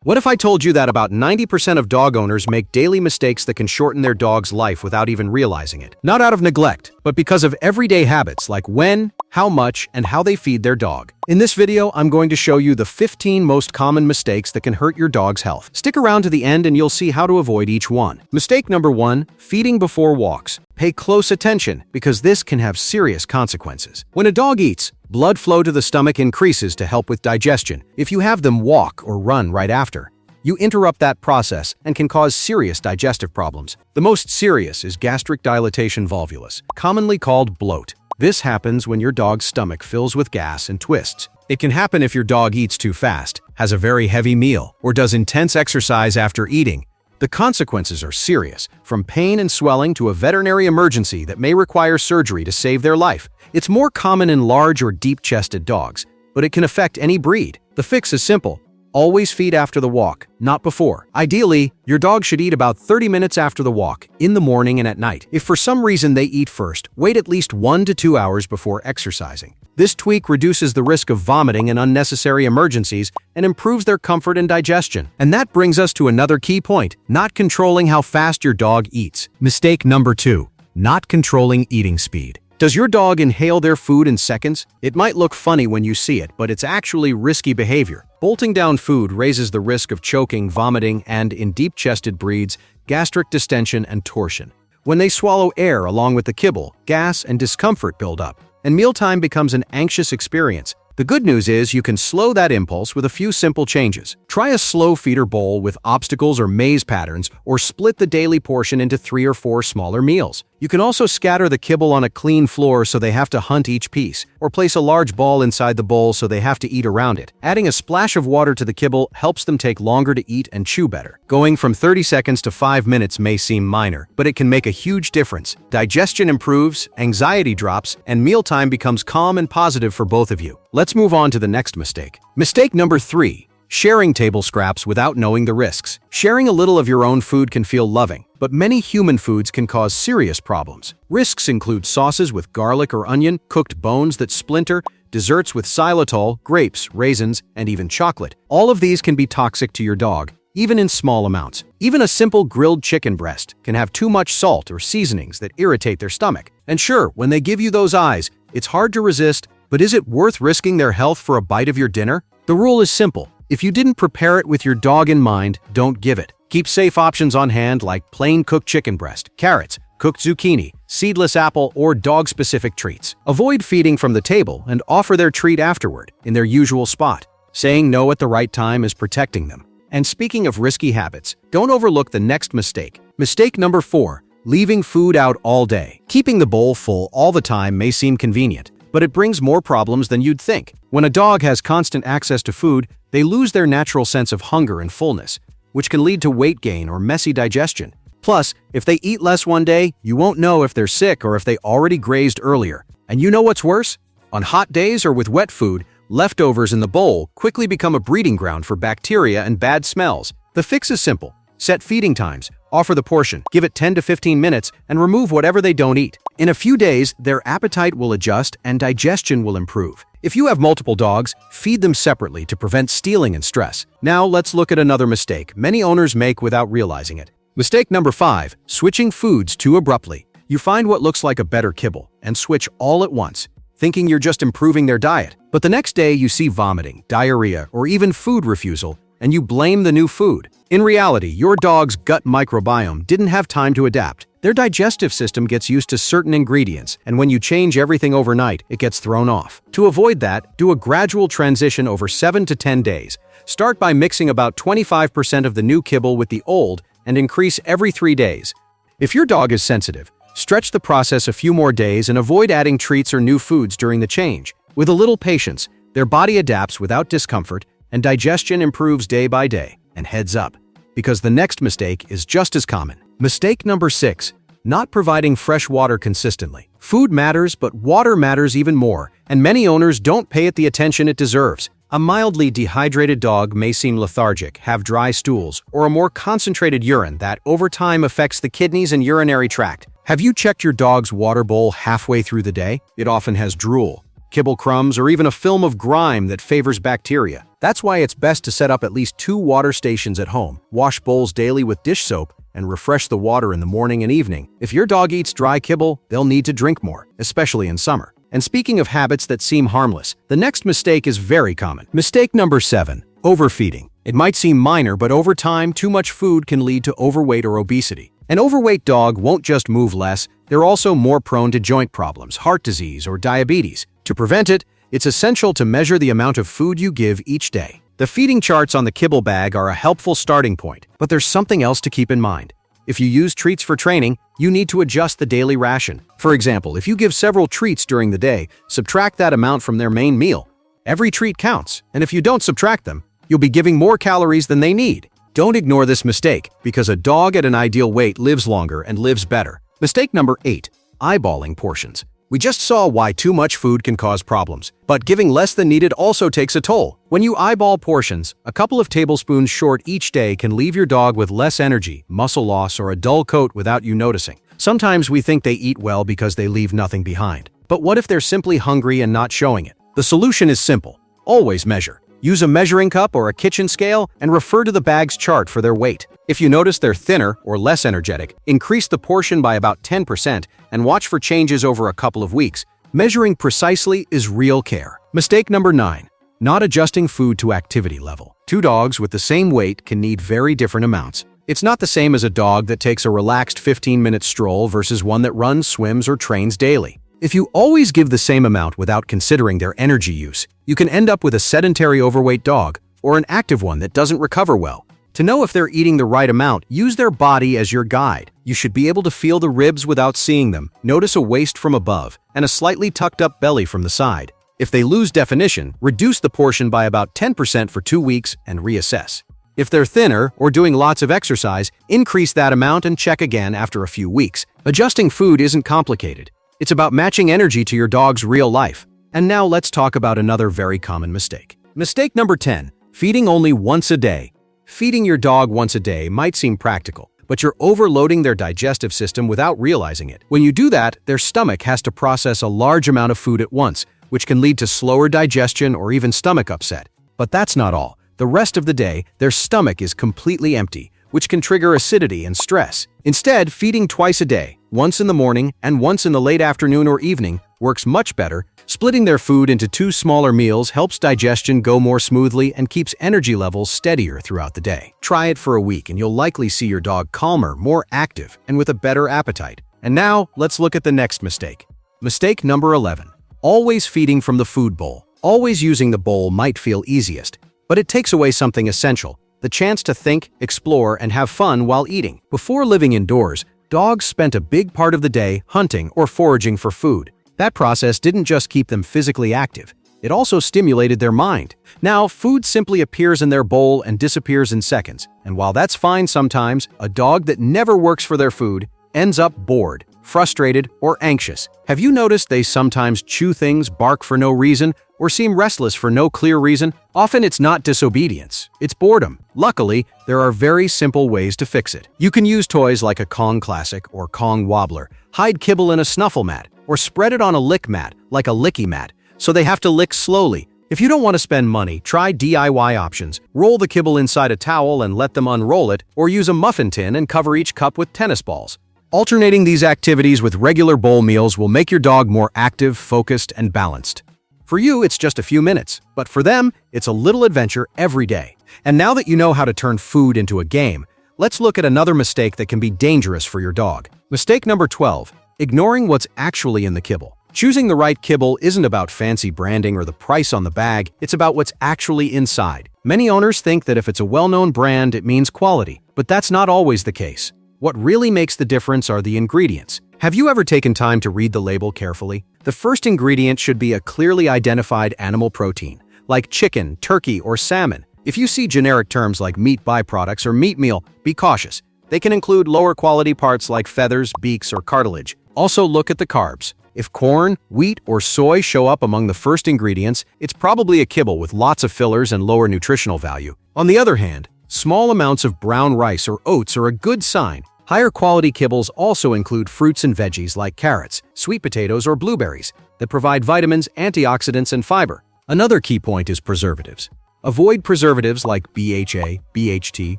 What if I told you that about 90% of dog owners make daily mistakes that can shorten their dog's life without even realizing it? Not out of neglect, but because of everyday habits like when, how much, and how they feed their dog. In this video, I'm going to show you the 15 most common mistakes that can hurt your dog's health. Stick around to the end and you'll see how to avoid each one. Mistake number 1, feeding before walks. Pay close attention because this can have serious consequences. When a dog eats, blood flow to the stomach increases to help with digestion. If you have them walk or run right after, you interrupt that process and can cause serious digestive problems. The most serious is gastric dilatation volvulus, commonly called bloat. This happens when your dog's stomach fills with gas and twists. It can happen if your dog eats too fast, has a very heavy meal, or does intense exercise after eating. The consequences are serious, from pain and swelling to a veterinary emergency that may require surgery to save their life. It's more common in large or deep-chested dogs, but it can affect any breed. The fix is simple. Always feed after the walk, not before. Ideally, your dog should eat about 30 minutes after the walk, in the morning and at night. If for some reason they eat first, wait at least 1 to 2 hours before exercising. This tweak reduces the risk of vomiting and unnecessary emergencies and improves their comfort and digestion. And that brings us to another key point, not controlling how fast your dog eats. Mistake number 2, not controlling eating speed. Does your dog inhale their food in seconds? It might look funny when you see it, but it's actually risky behavior. Bolting down food raises the risk of choking, vomiting, and, in deep-chested breeds, gastric distension and torsion. When they swallow air along with the kibble, gas and discomfort build up, and mealtime becomes an anxious experience. The good news is you can slow that impulse with a few simple changes. Try a slow feeder bowl with obstacles or maze patterns, or split the daily portion into 3 or 4 smaller meals. You can also scatter the kibble on a clean floor so they have to hunt each piece, or place a large ball inside the bowl so they have to eat around it. Adding a splash of water to the kibble helps them take longer to eat and chew better. Going from 30 seconds to 5 minutes may seem minor, but it can make a huge difference. Digestion improves, anxiety drops, and mealtime becomes calm and positive for both of you. Let's move on to the next mistake. Mistake number 3. Sharing table scraps without knowing the risks. Sharing a little of your own food can feel loving, but many human foods can cause serious problems. Risks include sauces with garlic or onion, cooked bones that splinter, desserts with xylitol, grapes, raisins, and even chocolate. All of these can be toxic to your dog, even in small amounts. Even a simple grilled chicken breast can have too much salt or seasonings that irritate their stomach. And sure, when they give you those eyes, it's hard to resist, but is it worth risking their health for a bite of your dinner? The rule is simple. If you didn't prepare it with your dog in mind, don't give it. Keep safe options on hand like plain cooked chicken breast, carrots, cooked zucchini, seedless apple, or dog-specific treats. Avoid feeding from the table and offer their treat afterward, in their usual spot. Saying no at the right time is protecting them. And speaking of risky habits, don't overlook the next mistake. Mistake number 4, leaving food out all day. Keeping the bowl full all the time may seem convenient, but it brings more problems than you'd think. When a dog has constant access to food, they lose their natural sense of hunger and fullness, which can lead to weight gain or messy digestion. Plus, if they eat less one day, you won't know if they're sick or if they already grazed earlier. And you know what's worse? On hot days or with wet food, leftovers in the bowl quickly become a breeding ground for bacteria and bad smells. The fix is simple. Set feeding times, offer the portion, give it 10 to 15 minutes, and remove whatever they don't eat. In a few days, their appetite will adjust and digestion will improve. If you have multiple dogs, feed them separately to prevent stealing and stress. Now let's look at another mistake many owners make without realizing it. Mistake number 5, switching foods too abruptly. You find what looks like a better kibble and switch all at once, thinking you're just improving their diet. But the next day you see vomiting, diarrhea, or even food refusal, and you blame the new food. In reality, your dog's gut microbiome didn't have time to adapt. Their digestive system gets used to certain ingredients, and when you change everything overnight, it gets thrown off. To avoid that, do a gradual transition over 7 to 10 days. Start by mixing about 25% of the new kibble with the old and increase every 3 days. If your dog is sensitive, stretch the process a few more days and avoid adding treats or new foods during the change. With a little patience, their body adapts without discomfort, and digestion improves day by day. And heads up, because the next mistake is just as common. Mistake number 6, not providing fresh water consistently. Food matters, but water matters even more, and many owners don't pay it the attention it deserves. A mildly dehydrated dog may seem lethargic, have dry stools, or a more concentrated urine that over time affects the kidneys and urinary tract. Have you checked your dog's water bowl halfway through the day? It often has drool, kibble crumbs, or even a film of grime that favors bacteria. That's why it's best to set up at least 2 water stations at home, wash bowls daily with dish soap, and refresh the water in the morning and evening. If your dog eats dry kibble, they'll need to drink more, especially in summer. And speaking of habits that seem harmless, the next mistake is very common. Mistake number 7, overfeeding. It might seem minor, but over time, too much food can lead to overweight or obesity. An overweight dog won't just move less, they're also more prone to joint problems, heart disease, or diabetes. To prevent it, it's essential to measure the amount of food you give each day. The feeding charts on the kibble bag are a helpful starting point, but there's something else to keep in mind. If you use treats for training, you need to adjust the daily ration. For example, if you give several treats during the day, subtract that amount from their main meal. Every treat counts, and if you don't subtract them, you'll be giving more calories than they need. Don't ignore this mistake, because a dog at an ideal weight lives longer and lives better. Mistake number 8, eyeballing portions. We just saw why too much food can cause problems, but giving less than needed also takes a toll. When you eyeball portions, a couple of tablespoons short each day can leave your dog with less energy, muscle loss, or a dull coat without you noticing. Sometimes we think they eat well because they leave nothing behind. But what if they're simply hungry and not showing it? The solution is simple. Always measure. Use a measuring cup or a kitchen scale and refer to the bag's chart for their weight. If you notice they're thinner or less energetic, increase the portion by about 10% and watch for changes over a couple of weeks. Measuring precisely is real care. Mistake number 9, not adjusting food to activity level. 2 dogs with the same weight can need very different amounts. It's not the same as a dog that takes a relaxed 15-minute stroll versus one that runs, swims, or trains daily. If you always give the same amount without considering their energy use, you can end up with a sedentary overweight dog or an active one that doesn't recover well. To know if they're eating the right amount, use their body as your guide. You should be able to feel the ribs without seeing them, notice a waist from above, and a slightly tucked up belly from the side. If they lose definition, reduce the portion by about 10% for 2 weeks and reassess. If they're thinner or doing lots of exercise, increase that amount and check again after a few weeks. Adjusting food isn't complicated. It's about matching energy to your dog's real life. And now let's talk about another very common mistake. Mistake number 10, feeding only once a day. Feeding your dog once a day might seem practical, but you're overloading their digestive system without realizing it. When you do that, their stomach has to process a large amount of food at once, which can lead to slower digestion or even stomach upset. But that's not all. The rest of the day, their stomach is completely empty, which can trigger acidity and stress. Instead, feeding twice a day, once in the morning and once in the late afternoon or evening, works much better. Splitting their food into 2 smaller meals helps digestion go more smoothly and keeps energy levels steadier throughout the day. Try it for a week and you'll likely see your dog calmer, more active, and with a better appetite. And now, let's look at the next mistake. Mistake number 11. Always feeding from the food bowl. Always using the bowl might feel easiest, but it takes away something essential: the chance to think, explore, and have fun while eating. Before living indoors, dogs spent a big part of the day hunting or foraging for food. That process didn't just keep them physically active, it also stimulated their mind. Now, food simply appears in their bowl and disappears in seconds. And while that's fine sometimes, a dog that never works for their food ends up bored, frustrated, or anxious. Have you noticed they sometimes chew things, bark for no reason, or seem restless for no clear reason? Often it's not disobedience, it's boredom. Luckily, there are very simple ways to fix it. You can use toys like a Kong Classic or Kong Wobbler, hide kibble in a snuffle mat, or spread it on a lick mat, like a licky mat, so they have to lick slowly. If you don't want to spend money, try DIY options. Roll the kibble inside a towel and let them unroll it, or use a muffin tin and cover each cup with tennis balls. Alternating these activities with regular bowl meals will make your dog more active, focused, and balanced. For you, it's just a few minutes, but for them, it's a little adventure every day. And now that you know how to turn food into a game, let's look at another mistake that can be dangerous for your dog. Mistake number 12, ignoring what's actually in the kibble. Choosing the right kibble isn't about fancy branding or the price on the bag, it's about what's actually inside. Many owners think that if it's a well-known brand, it means quality, but that's not always the case. What really makes the difference are the ingredients. Have you ever taken time to read the label carefully? The first ingredient should be a clearly identified animal protein, like chicken, turkey, or salmon. If you see generic terms like meat byproducts or meat meal, be cautious. They can include lower quality parts like feathers, beaks, or cartilage. Also look at the carbs. If corn, wheat, or soy show up among the first ingredients, it's probably a kibble with lots of fillers and lower nutritional value. On the other hand, small amounts of brown rice or oats are a good sign. Higher quality kibbles also include fruits and veggies like carrots, sweet potatoes, or blueberries that provide vitamins, antioxidants, and fiber. Another key point is preservatives. Avoid preservatives like BHA, BHT,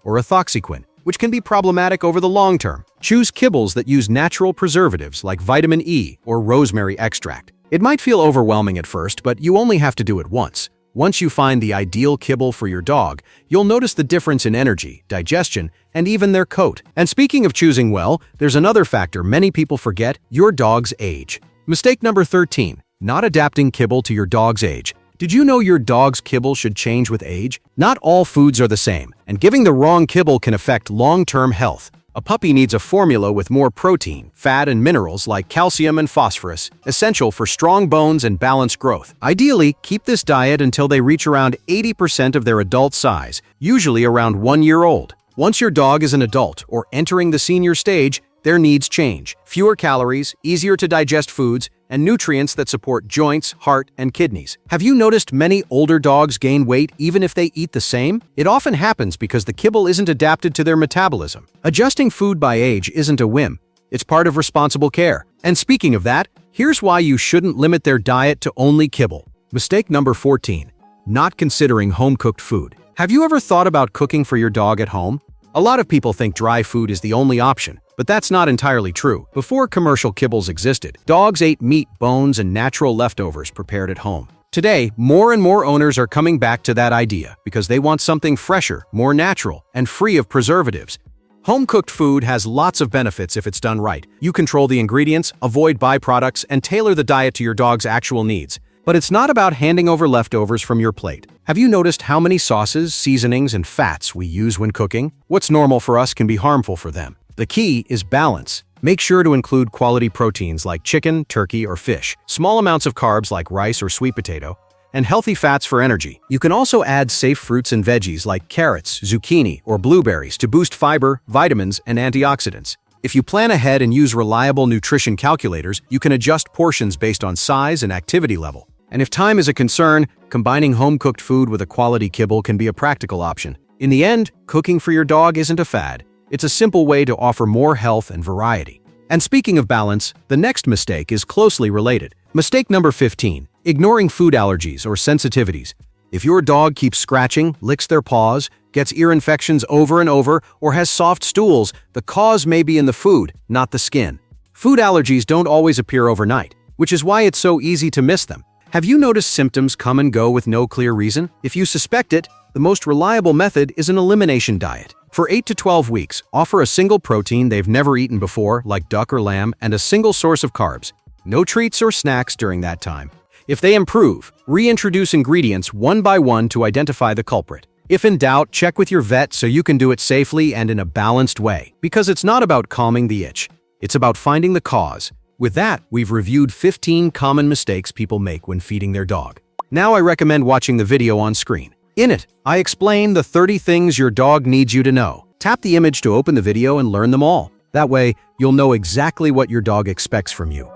or ethoxyquin, which can be problematic over the long term. Choose kibbles that use natural preservatives like vitamin E or rosemary extract. It might feel overwhelming at first, but you only have to do it once. Once you find the ideal kibble for your dog, you'll notice the difference in energy, digestion, and even their coat. And speaking of choosing well, there's another factor many people forget: your dog's age. Mistake number 13. Not adapting kibble to your dog's age. Did you know your dog's kibble should change with age? Not all foods are the same, and giving the wrong kibble can affect long-term health. A puppy needs a formula with more protein, fat, and minerals like calcium and phosphorus, essential for strong bones and balanced growth. Ideally, keep this diet until they reach around 80% of their adult size, usually around 1 year old. Once your dog is an adult or entering the senior stage, their needs change. Fewer calories, easier to digest foods, and nutrients that support joints, heart, and kidneys. Have you noticed many older dogs gain weight even if they eat the same? It often happens because the kibble isn't adapted to their metabolism. Adjusting food by age isn't a whim. It's part of responsible care. And speaking of that, here's why you shouldn't limit their diet to only kibble. Mistake number 14. Not considering home-cooked food. Have you ever thought about cooking for your dog at home? A lot of people think dry food is the only option, but that's not entirely true. Before commercial kibbles existed, dogs ate meat, bones, and natural leftovers prepared at home. Today, more and more owners are coming back to that idea because they want something fresher, more natural, and free of preservatives. Home-cooked food has lots of benefits if it's done right. You control the ingredients, avoid byproducts, and tailor the diet to your dog's actual needs. But it's not about handing over leftovers from your plate. Have you noticed how many sauces, seasonings, and fats we use when cooking? What's normal for us can be harmful for them. The key is balance. Make sure to include quality proteins like chicken, turkey, or fish, small amounts of carbs like rice or sweet potato, and healthy fats for energy. You can also add safe fruits and veggies like carrots, zucchini, or blueberries to boost fiber, vitamins, and antioxidants. If you plan ahead and use reliable nutrition calculators, you can adjust portions based on size and activity level. And if time is a concern, combining home-cooked food with a quality kibble can be a practical option. In the end, cooking for your dog isn't a fad. It's a simple way to offer more health and variety. And speaking of balance, the next mistake is closely related. Mistake number 15. Ignoring food allergies or sensitivities. If your dog keeps scratching, licks their paws, gets ear infections over and over, or has soft stools, the cause may be in the food, not the skin. Food allergies don't always appear overnight, which is why it's so easy to miss them. Have you noticed symptoms come and go with no clear reason? If you suspect it, the most reliable method is an elimination diet. For 8 to 12 weeks, offer a single protein they've never eaten before, like duck or lamb, and a single source of carbs. No treats or snacks during that time. If they improve, reintroduce ingredients one by one to identify the culprit. If in doubt, check with your vet so you can do it safely and in a balanced way. Because it's not about calming the itch, it's about finding the cause. With that, we've reviewed 15 common mistakes people make when feeding their dog. Now I recommend watching the video on screen. In it, I explain the 30 things your dog needs you to know. Tap the image to open the video and learn them all. That way, you'll know exactly what your dog expects from you.